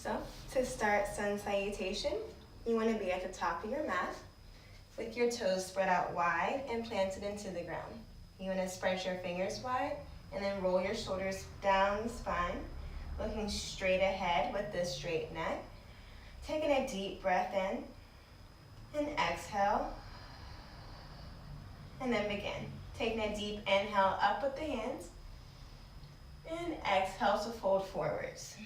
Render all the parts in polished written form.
So, to start sun salutation, you want to be at the top of your mat with your toes spread out wide and planted into the ground. You want to spread your fingers wide and then roll your shoulders down the spine, looking straight ahead with this straight neck. Taking a deep breath in and exhale, and then begin. Taking a deep inhale up with the hands and exhale to fold forwards.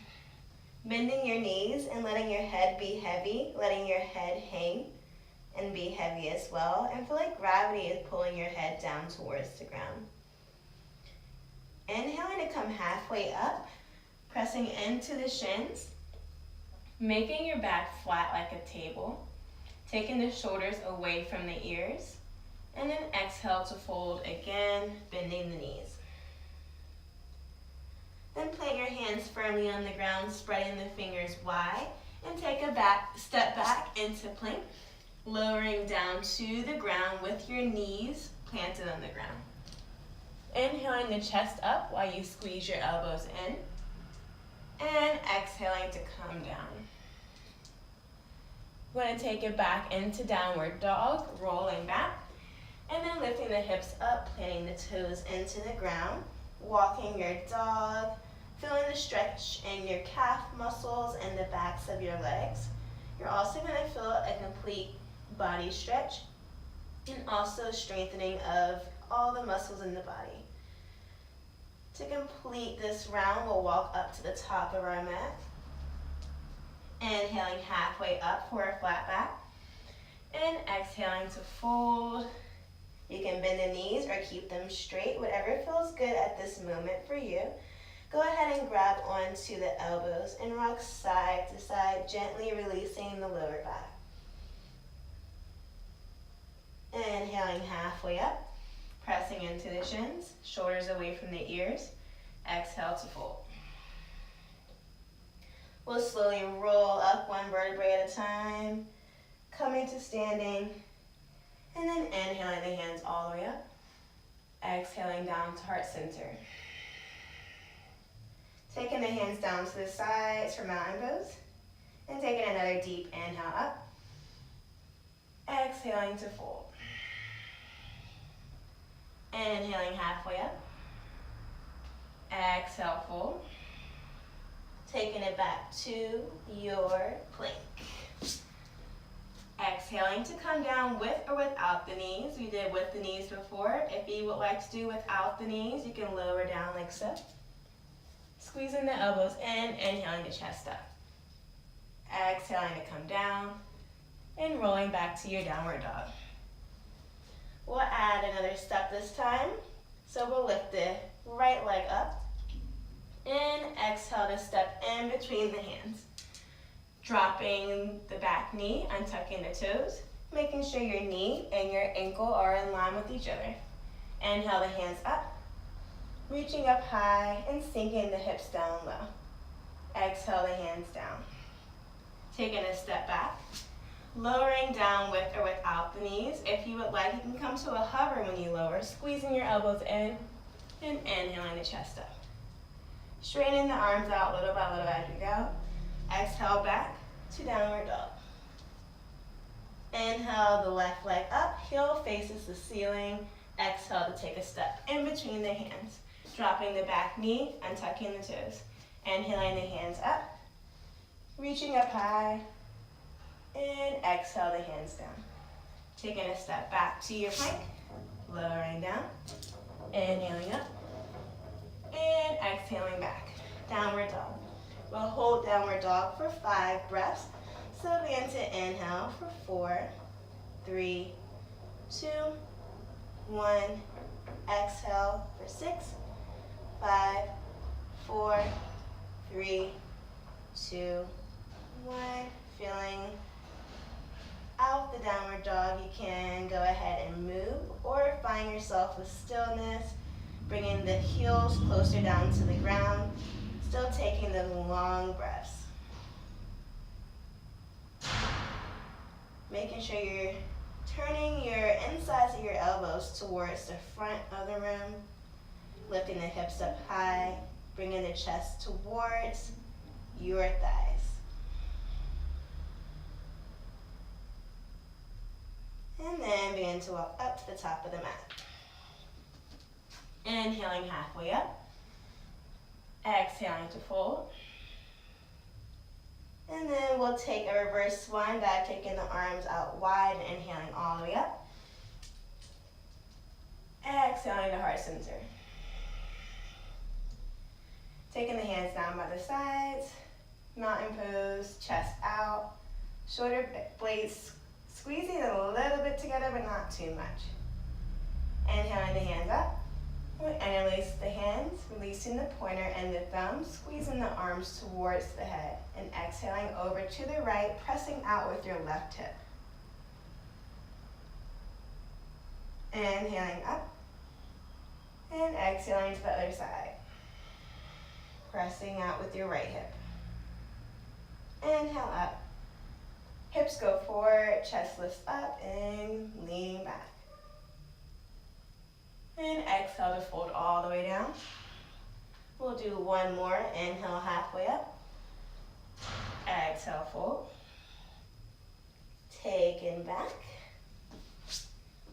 Bending your knees and letting your head be heavy, letting your head hang and be heavy as well, and feel like gravity is pulling your head down towards the ground. Inhaling to come halfway up, pressing into the shins, making your back flat like a table, taking the shoulders away from the ears, and then exhale to fold again, bending the knees. Then plant your hands firmly on the ground, spreading the fingers wide, and take a step back into plank, lowering down to the ground with your knees planted on the ground. Inhaling the chest up while you squeeze your elbows in, and exhaling to come down. We're going to take it back into downward dog, rolling back, and then lifting the hips up, planting the toes into the ground, walking your dog, feeling the stretch in your calf muscles and the backs of your legs. You're also going to feel a complete body stretch and also strengthening of all the muscles in the body. To complete this round, we'll walk up to the top of our mat. Inhaling halfway up for a flat back. And exhaling to fold. You can bend the knees or keep them straight, whatever feels good at this moment for you. Go ahead and grab onto the elbows and rock side to side, gently releasing the lower back. Inhaling halfway up, pressing into the shins, shoulders away from the ears. Exhale to fold. We'll slowly roll up one vertebrae at a time, coming to standing, and then inhaling the hands all the way up. Exhaling down to heart center. Taking the hands down to the sides for mountain pose, and taking another deep inhale up. Exhaling to fold. Inhaling halfway up. Exhale, fold. Taking it back to your plank. Exhaling to come down with or without the knees. We did with the knees before. If you would like to do without the knees, you can lower down like so. Squeezing the elbows in, inhaling the chest up. Exhaling to come down and rolling back to your downward dog. We'll add another step this time. So we'll lift the right leg up and exhale to step in between the hands. Dropping the back knee, untucking the toes, making sure your knee and your ankle are in line with each other. Inhale the hands up, reaching up high and sinking the hips down low. Exhale the hands down. Taking a step back, lowering down with or without the knees. If you would like, you can come to a hover when you lower, squeezing your elbows in and inhaling the chest up. Straightening the arms out little by little as we go. Exhale back to downward dog. Inhale the left leg up, heel faces the ceiling. Exhale to take a step in between the hands. Dropping the back knee, untucking the toes. Inhaling the hands up, reaching up high, and exhale the hands down. Taking a step back to your plank, lowering down, inhaling up, and exhaling back. Downward dog. We'll hold downward dog for 5 breaths. So begin to inhale for 4, 3, 2, 1. Exhale for 6, 5, 4, 3, 2, 1. Feeling out the downward dog, you can go ahead and move or find yourself with stillness, bringing the heels closer down to the ground, still taking the long breaths. Making sure you're turning your insides of your elbows towards the front of the room, lifting the hips up high, bringing the chest towards your thighs. begin to walk up to the top of the mat. Inhaling halfway up. Exhaling to fold. And then we'll take a reverse swan dive, taking the arms out wide and inhaling all the way up. Exhaling to heart center. Taking the hands down by the sides. Mountain pose, chest out. Shoulder blades squeezing a little bit together, but not too much. Inhaling the hands up. And release the hands, releasing the pointer and the thumb, squeezing the arms towards the head, and exhaling over to the right, pressing out with your left hip. Inhaling up, and exhaling to the other side. Pressing out with your right hip. Inhale up. Hips go forward, chest lifts up, and leaning back. And exhale to fold all the way down. We'll do one more. Inhale halfway up. Exhale, fold. Taking back.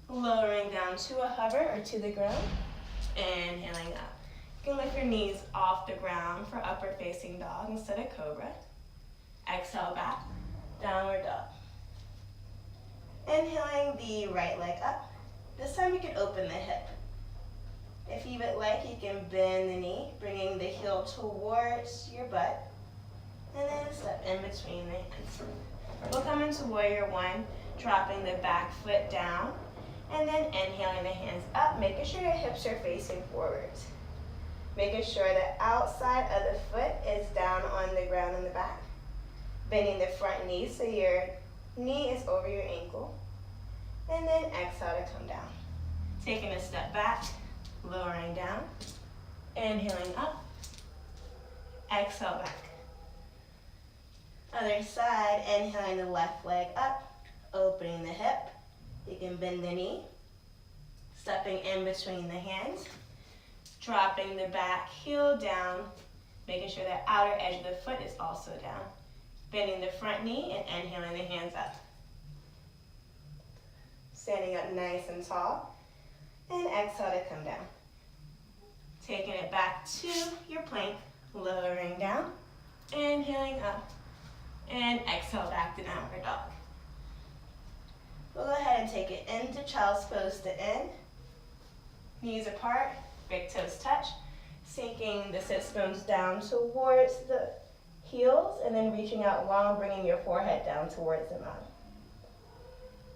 Lowering down to a hover or to the ground. Inhaling up. You can lift your knees off the ground for upward facing dog instead of cobra. Exhale back. Downward dog. Inhaling the right leg up. This time you can open the hip. If you would like, you can bend the knee, bringing the heel towards your butt, and then step in between the hands. We'll come into warrior one, dropping the back foot down, and then inhaling the hands up, making sure your hips are facing forwards. Making sure the outside of the foot is down on the ground in the back. Bending the front knee so your knee is over your ankle, and then exhale to come down. Taking a step back. Lowering down, inhaling up, exhale back. Other side, inhaling the left leg up, opening the hip. You can bend the knee, stepping in between the hands, dropping the back heel down, making sure the outer edge of the foot is also down. Bending the front knee and inhaling the hands up. Standing up nice and tall. And exhale to come down. Taking it back to your plank, lowering down, inhaling up, and exhale back to downward dog. We'll go ahead and take it into child's pose to end. Knees apart, big toes touch, sinking the sit bones down towards the heels, and then reaching out long, bringing your forehead down towards the mat.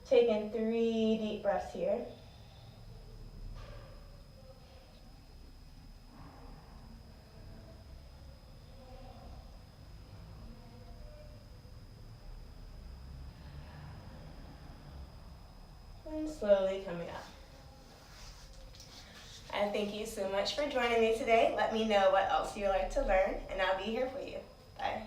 Taking 3 deep breaths here. And slowly coming up. I thank you so much for joining me today. Let me know what else you would like to learn, and I'll be here for you. Bye.